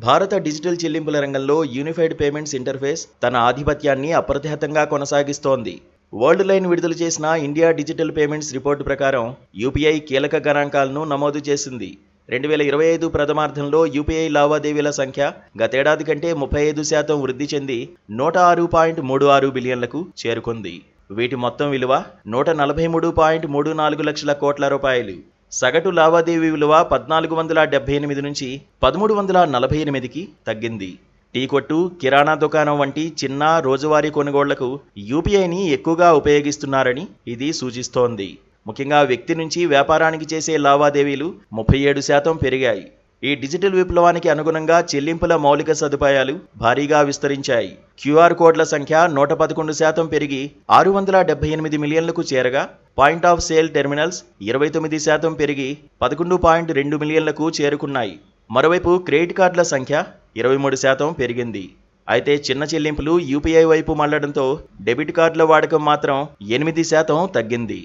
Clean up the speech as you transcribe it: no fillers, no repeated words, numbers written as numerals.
భారత డిజిటల్ చెల్లింపుల రంగంలో యూనిఫైడ్ పేమెంట్స్ ఇంటర్ఫేస్ తన ఆధిపత్యాన్ని అప్రతిహతంగా కొనసాగిస్తోంది. వరల్డ్ లైన్ విడుదల చేసిన ఇండియా డిజిటల్ పేమెంట్స్ రిపోర్టు ప్రకారం యూపీఐ కీలక గణాంకాలను నమోదు చేసింది. 2025 ప్రథమార్థంలో యూపీఐ లావాదేవీల సంఖ్య గతేడాది కంటే 35% వృద్ధి చెంది 106.36 బిలియన్లకు చేరుకుంది. వీటి మొత్తం విలువ 143.34 లక్షల కోట్ల రూపాయలు. సగటు లావాదేవీ విలువ 1478 నుంచి 1348కి తగ్గింది. టీ కొట్టు, కిరాణా దుకాణం వంటి చిన్న రోజువారీ కొనుగోళ్లకు యూపీఐని ఎక్కువగా ఉపయోగిస్తున్నారని ఇది సూచిస్తోంది. ముఖ్యంగా వ్యక్తి నుంచి వ్యాపారానికి చేసే లావాదేవీలు 37% పెరిగాయి. ఈ డిజిటల్ విప్లవానికి అనుగుణంగా చెల్లింపుల మౌలిక సదుపాయాలు భారీగా విస్తరించాయి. క్యూఆర్ కోడ్ల సంఖ్య 111% పెరిగి 678 మిలియన్లకు చేరగా, పాయింట్ ఆఫ్ సేల్ టెర్మినల్స్ 29% పెరిగి 11.2 మిలియన్లకు చేరుకున్నాయి. మరోవైపు క్రెడిట్ కార్డుల సంఖ్య 23% పెరిగింది. అయితే చిన్న చెల్లింపులు యూపీఐ వైపు మళ్లడంతో డెబిట్ కార్డుల వాడకం మాత్రం 8% తగ్గింది.